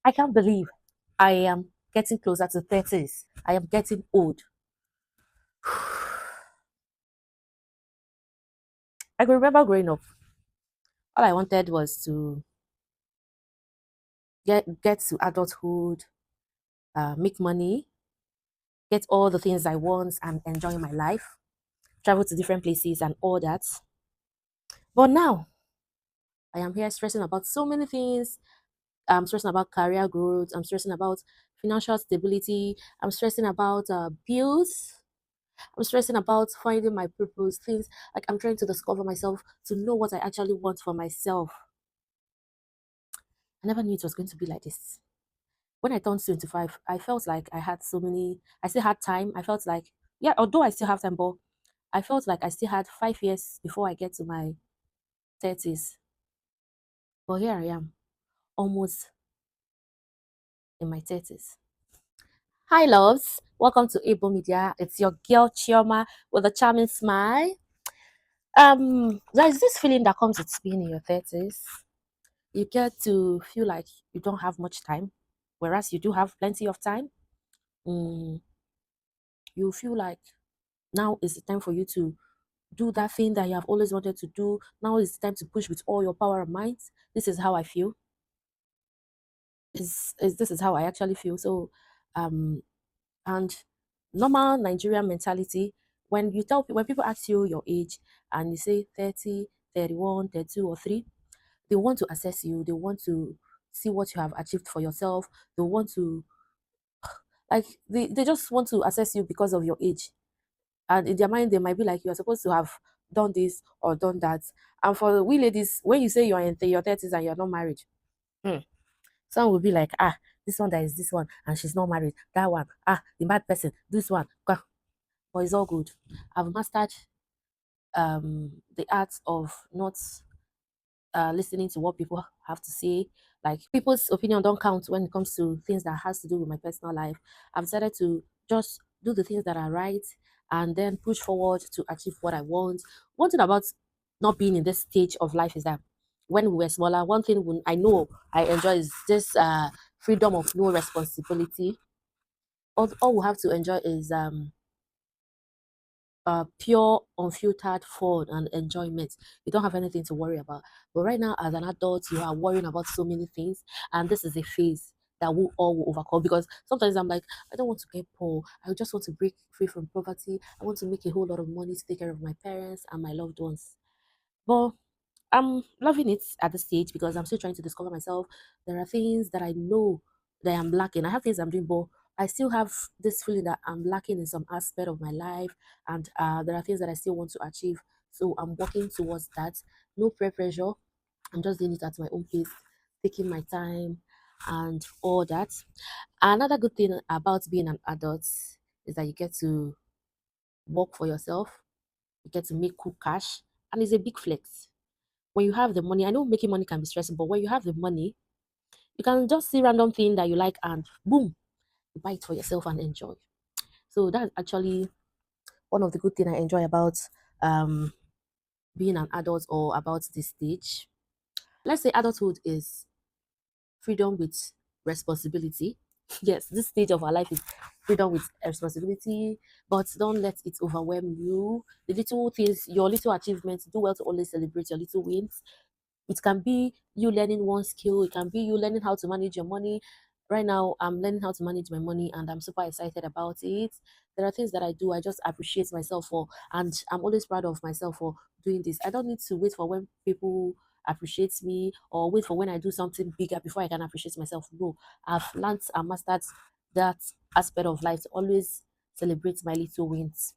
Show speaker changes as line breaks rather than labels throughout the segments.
I can't believe I am getting closer to 30s. I am getting old. I can remember growing up, all I wanted was to get to adulthood, make money, get all the things I want, and enjoy my life, travel to different places and all that. But now I am here stressing about so many things. I'm stressing about career growth. I'm stressing about financial stability. I'm stressing about bills. I'm stressing about finding my purpose, things like I'm trying to discover myself, to know what I actually want for myself. I never knew it was going to be like this. When I turned 25, I felt like I still had time. I felt like, yeah, although I still have time, but I felt like I still had 5 years before I get to my 30s. But here I am, almost in my 30s. Hi, loves. Welcome to Eboh Media. It's your girl Chioma with a charming smile. There's this feeling that comes with being in your 30s. You get to feel like you don't have much time, whereas you do have plenty of time. Mm, you feel like now is the time for you to do that thing that you have always wanted to do. Now is the time to push with all your power and might. This is how I feel. Is this is how I actually feel. So, um, and normal Nigerian mentality, when people ask you your age and you say 30, 31, 32, or 3, they want to assess you. They want to see what you have achieved for yourself. They want to they just want to assess you because of your age. And in their mind, they might be like, you're supposed to have done this or done that. And for we ladies, when you say you're in your 30s and you're not married, hmm, some will be like, this one that is this one, and she's not married. That one, the bad person, this one. But it's all good. I've mastered the art of not listening to what people have to say. Like people's opinion don't count when it comes to things that has to do with my personal life. I've decided to just do the things that are right and then push forward to achieve what I want. One thing about not being in this stage of life is that when we were smaller, one thing I know I enjoy is this freedom of no responsibility. All we have to enjoy is pure, unfiltered fun and enjoyment. You don't have anything to worry about. But right now, as an adult, you are worrying about so many things, and this is a phase that we all will overcome. Because sometimes I'm like, I don't want to get poor. I just want to break free from poverty. I want to make a whole lot of money to take care of my parents and my loved ones. But I'm loving it at this stage because I'm still trying to discover myself. There are things that I know that I'm lacking. I have things I'm doing, but I still have this feeling that I'm lacking in some aspect of my life, and there are things that I still want to achieve. So I'm working towards that. No peer pressure. I'm just doing it at my own pace, taking my time, and all that. Another good thing about being an adult is that you get to work for yourself. You get to make cool cash, and it's a big flex when you have the money. I know making money can be stressful, but when you have the money, you can just see random thing that you like and boom, you buy it for yourself and enjoy. So that's actually one of the good things I enjoy about um being an adult or about this stage. Let's say adulthood is freedom with responsibility. Yes, this stage of our life is freedom with responsibility, but don't let it overwhelm you. The little things, your little achievements, do well to always celebrate your little wins. It can be you learning one skill, it can be you learning how to manage your money. Right now, I'm learning how to manage my money and I'm super excited about it. There are things that I do, I just appreciate myself for, and I'm always proud of myself for doing this. I don't need to wait for when people appreciate me or wait for when I do something bigger before I can appreciate myself. No, I've learned and mastered that aspect of life to always celebrate my little wins.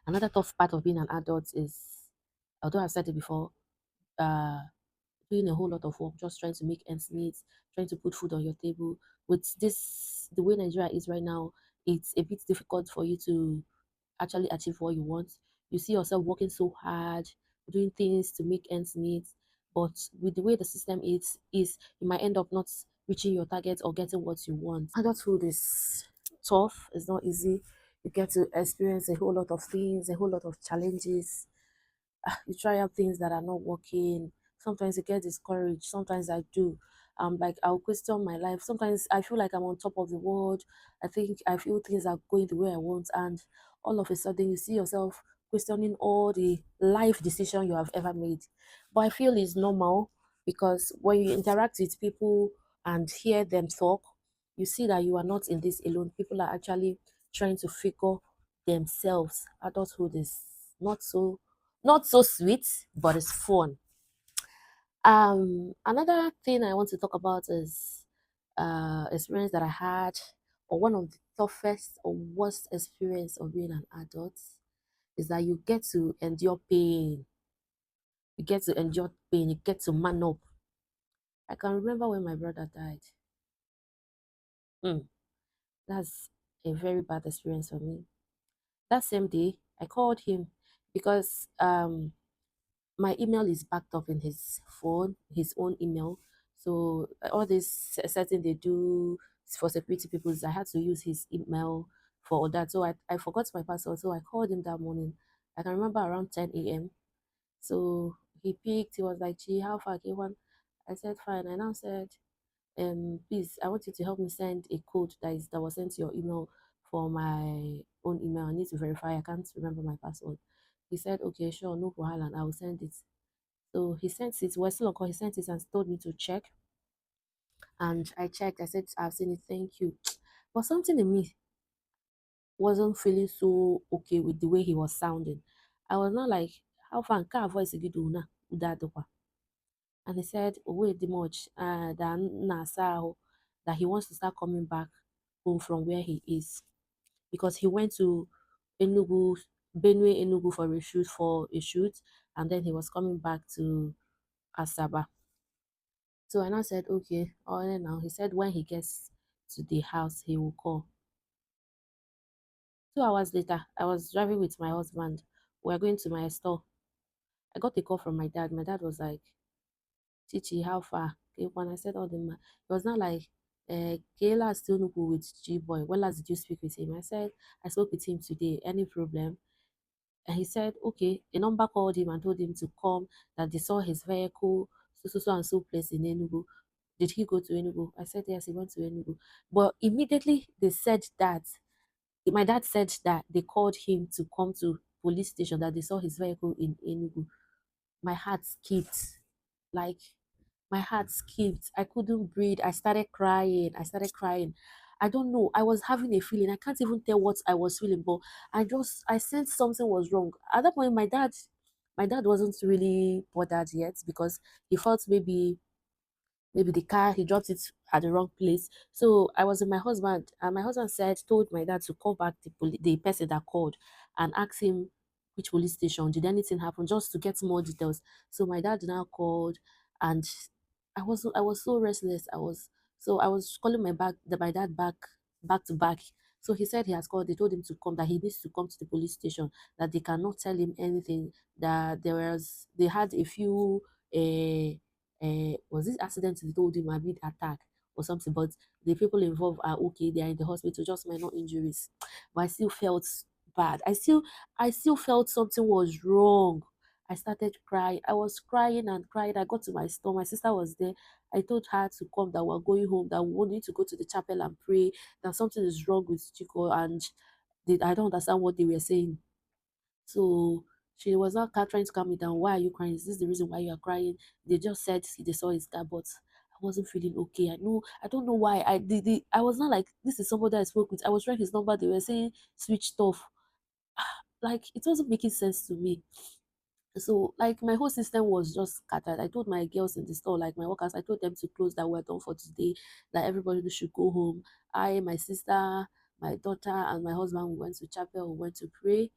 Another tough part of being an adult is, although I've said it before, uh doing a whole lot of work, just trying to make ends meet, trying to put food on your table. With this, the way Nigeria is right now, it's a bit difficult for you to actually achieve what you want. You see yourself working so hard, doing things to make ends meet, but with the way the system is you might end up not reaching your target or getting what you want. Adulthood is tough. It's not easy. You get to experience a whole lot of things, a whole lot of challenges. You try out things that are not working. Sometimes you get discouraged. Sometimes I do. Like I'll question my life. Sometimes I feel like I'm on top of the world. I feel things are going the way I want, and all of a sudden you see yourself questioning all the life decision you have ever made. But I feel it's normal because when you interact with people and hear them talk, you see that you are not in this alone. People are actually trying to figure themselves. Adulthood is not so sweet, but it's fun. Another thing I want to talk about is experience that I had, or one of the toughest or worst experience of being an adult is that you get to endure pain. You get to endure pain. You get to man up. I can remember when my brother died. Mm, that's a very bad experience for me. That same day, I called him because my email is backed up in his phone, his own email. So all this setting they do for security purposes, I had to use his email for all that. So I forgot my password. So I called him that morning. I can remember around 10 a.m. So he picked, he was like, gee, how far can one? I said, fine. I now said, please, I want you to help me send a code that was sent to your email for my own email. I need to verify. I can't remember my password. He said, okay, sure, no problem. I will send it. So he sent it. We're still on call. He sent it and told me to check. And I checked. I said, I've seen it. Thank you. But something in me wasn't feeling so okay with the way he was sounding. I was not like, how far can voice you do now? And he said, oh, wait, the much that he wants to start coming back home from where he is because he went to Enugu, Benue, Enugu for a shoot, and then he was coming back to Asaba. So I now said, okay, all right now. He said when he gets to the house, he will call. 2 hours later, I was driving with my husband. We were going to my store. I got a call from my dad. My dad was like, Chichi, how far? Okay, when I said all the man, it was not like, Kayla still no go with G Boy. When last did you speak with him? I said, I spoke with him today. Any problem? And he said, okay. A number called him and told him to come, that they saw his vehicle, so and so place in Enugu. Did he go to Enugu? I said, yes, he went to Enugu. But immediately they said that, my dad said that they called him to come to police station, that they saw his vehicle in Enugu. My heart skipped. Like, my heart skipped. I couldn't breathe. I started crying. I don't know. I was having a feeling. I can't even tell what I was feeling, but I sensed something was wrong. At that point, my dad wasn't really bothered yet because he thought maybe the car he dropped it at the wrong place. So I was with my husband, and my husband told my dad to call back the person that called and ask him which police station did anything happen, just to get more details. So my dad now called, and I was so restless. I was calling my dad back to back. So he said he has called. They told him to come, that he needs to come to the police station, that they cannot tell him anything, that they had a few was this accident they told him, a bit attack or something, but the people involved are okay, they are in the hospital, just minor injuries. But I still felt bad. I still felt something was wrong. I started crying. I was crying and crying. I got to my store. My sister was there. I told her to come, that we're going home, that we need to go to the chapel and pray, that something is wrong with Chico, and I don't understand what they were saying. So she was not trying to calm me down. Why are you crying? Is this the reason why you are crying? They just said they saw his car, but I wasn't feeling okay. I don't know why. I was not like, this is somebody I spoke with. I was trying his number. They were saying switched off. Like, it wasn't making sense to me. So like my whole system was just scattered. I told my girls in the store, like my workers, I told them to close, that we're done for today, that everybody should go home. My sister, my daughter, and my husband, we went to chapel, we went to pray,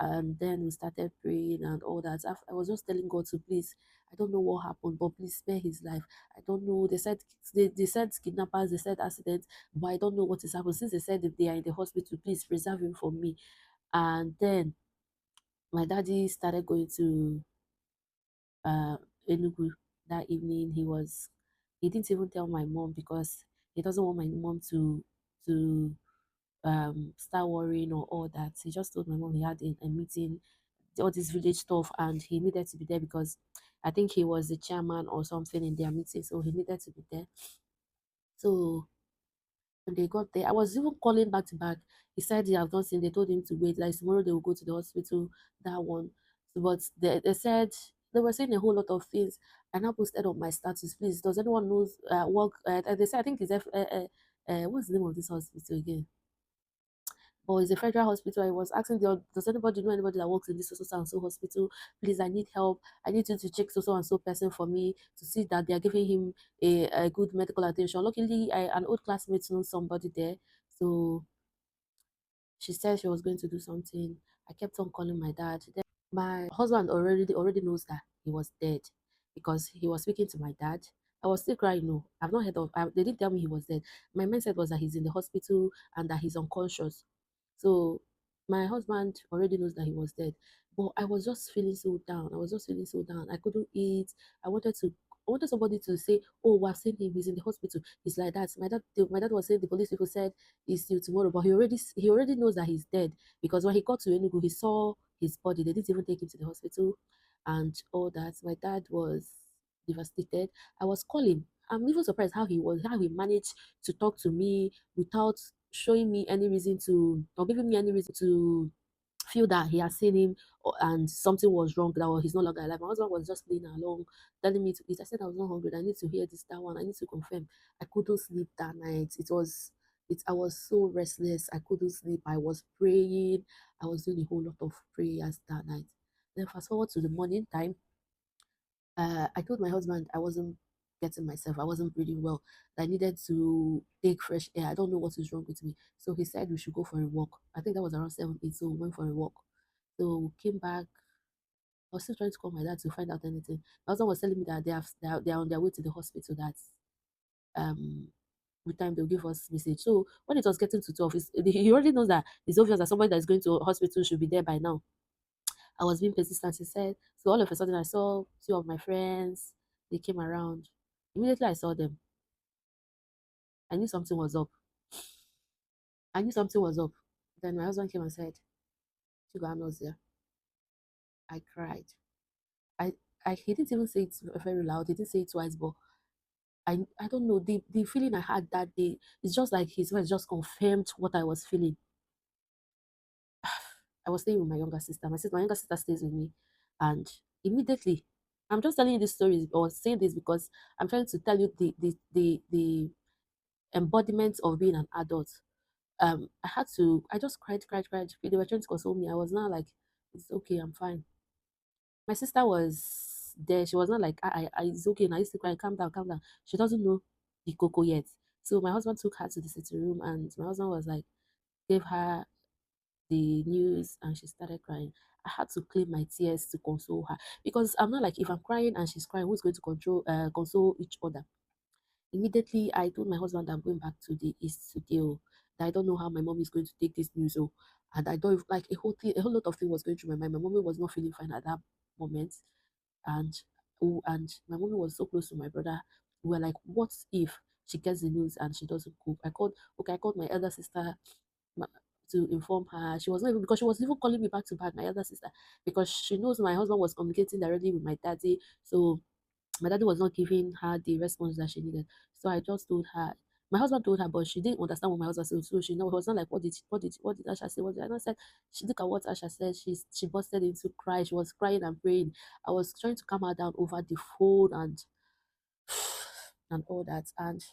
and then we started praying and all that. I was just telling God to please, I don't know what happened, but please spare his life. I don't know. They said kidnappers, they said accident, but I don't know what is happening. Since they said if they are in the hospital, please preserve him for me. And then my daddy started going to uh Enugu that evening. He didn't even tell my mom because he doesn't want my mom to start worrying or all that. He just told my mom he had a meeting, all this village stuff, and he needed to be there because I think he was the chairman or something in their meeting, so he needed to be there. So when they got there, I was even calling back to back. He said he have not seen. They told him to wait. Like tomorrow they will go to the hospital. That one. So, but they said they were saying a whole lot of things. I now posted on my status. Please, does anyone knows work? They said I think it's what's the name of this hospital again? Or it's a federal hospital. I was asking does anybody know anybody that works in this so and so hospital? Please, I need help. I need you to check so and so person for me to see that they are giving him a good medical attention. Luckily, an old classmate knows somebody there. So she said she was going to do something. I kept on calling my dad. Then my husband already knows that he was dead because he was speaking to my dad. I was still crying. No, I've not heard of. They didn't tell me he was dead. My mindset was that he's in the hospital and that he's unconscious. So my husband already knows that he was dead. But I was just feeling so down. I was just feeling so down. I couldn't eat. I wanted to. I wanted somebody to say, "Oh, we've seen him. He's in the hospital." He's like that. My dad was saying the police people said he's still tomorrow, but he already knows that he's dead because when he got to Enugu, he saw his body. They didn't even take him to the hospital, and all that. My dad was devastated. I was calling. I'm even surprised how he managed to talk to me without showing me any reason to or giving me any reason to feel that he has seen him and something was wrong, that he's no longer alive. My husband was just playing along, telling me to eat. I said I was not hungry. I need to hear this, that one. I need to confirm. I couldn't sleep that night. I was so restless. I couldn't sleep. I was praying. I was doing a whole lot of prayers that night. Then fast forward to the morning time, I told my husband I wasn't getting myself. I wasn't breathing well. I needed to take fresh air. I don't know what is wrong with me. So he said we should go for a walk. I think that was around 7, 8. So we went for a walk. So we came back. I was still trying to call my dad to find out anything. My husband was telling me that they are on their way to the hospital. That um with time they'll give us message. So when it was getting to 12, he already knows that it's obvious that somebody that is going to hospital should be there by now. I was being persistent. He said, so all of a sudden I saw two of my friends. They came around. Immediately I saw them. I knew something was up. I knew something was up. Then my husband came and said, Sugar, I'm not there. I cried. I, he didn't even say it very loud. He didn't say it twice, but I don't know. The feeling I had that day, it's just like his words just confirmed what I was feeling. I was staying with my younger sister. My younger sister stays with me. And immediately, I'm just telling you this story or saying this because I'm trying to tell you the embodiment of being an adult. I just cried. They were trying to console me. I was not like, it's okay, I'm fine. My sister was there. She was not like, it's okay. Now I used to cry, calm down, calm down. She doesn't know the cocoa yet. So my husband took her to the sitting room, and my husband was like, gave her the news, and she started crying. I had to clean my tears to console her because I'm not like if I'm crying and she's crying, who's going to console each other? Immediately, I told my husband I'm going back to the east today. Oh, that I don't know how my mom is going to take this news. Oh, and I don't like a whole lot of things was going through my mind. My mommy was not feeling fine at that moment, and and my mommy was so close to my brother. We were like, what if she gets the news and she doesn't cook? I called my elder sister ma- to inform her. She was not even because she was even calling me back to back, my elder sister, because she knows my husband was communicating directly with my daddy. So my daddy was not giving her the response that she needed. So I just told her. My husband told her, but she didn't understand what my husband said. So she know it was not like what did Asha say? What did I said? She look at what Asha said. She busted into cry. She was crying and praying. I was trying to calm her down over the phone and all that. And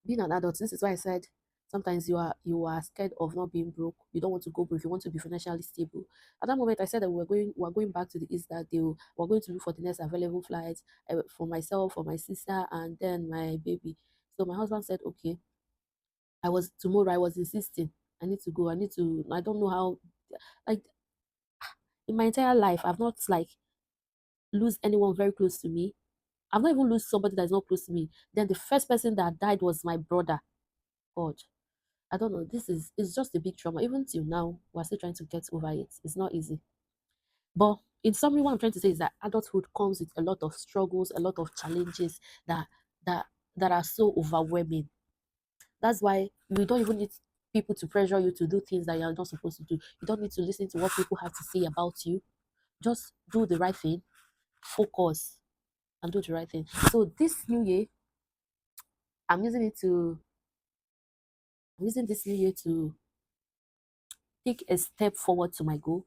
being an adult, this is why I said sometimes you are scared of not being broke. You don't want to go broke. You want to be financially stable. At that moment, I said that we're going back to the east that day. We're going to look for the next available flights for myself, for my sister, and then my baby. So my husband said, okay. I was insisting. I need to go. I need to. I don't know how. Like in my entire life, I've not like lose anyone very close to me. I've not even lose somebody that's not close to me. Then the first person that died was my brother. God. I don't know. This is it's just a big trauma. Even till now, we're still trying to get over it. It's not easy. But in summary, what I'm trying to say is that adulthood comes with a lot of struggles, a lot of challenges that that are so overwhelming. That's why you don't even need people to pressure you to do things that you're not supposed to do. You don't need to listen to what people have to say about you. Just do the right thing focus, and do the right thing. So this new year, I'm using it to I'm using this new year to take a step forward to my goal.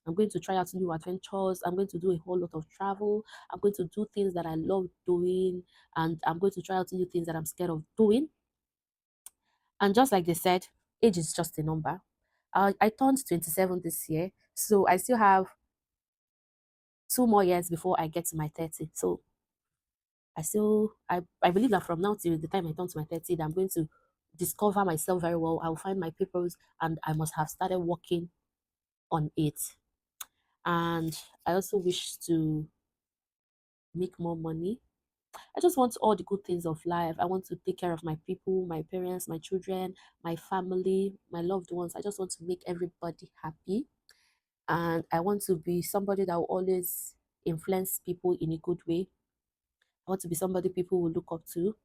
I'm going to try out new adventures. I'm going to do a whole lot of travel. I'm going to do things that I love doing, and I'm going to try out new things that I'm scared of doing. And just like they said, age is just a number. I turned 27 this year, so I still have 2 more years before I get to my 30. So I believe that from now till the time I turn to my 30, that I'm going to discover myself very well. I will find my purpose, and I must have started working on it. And I also wish to make more money. I just want all the good things of life. I want to take care of my people, my parents, my children, my family, my loved ones. I just want to make everybody happy. And I want to be somebody that will always influence people in a good way. I want to be somebody people will look up to.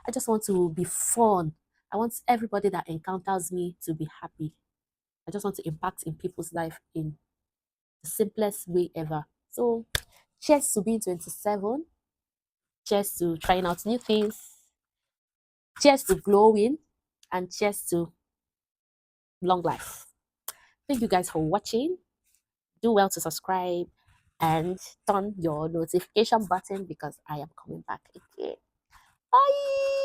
I just want to be fun. I want everybody that encounters me to be happy. I just want to impact in people's life in the simplest way ever. So, cheers to being 27. Cheers to trying out new things. Cheers to glowing. And cheers to long life. Thank you guys for watching. Do well to subscribe and turn your notification button because I am coming back again. Bye.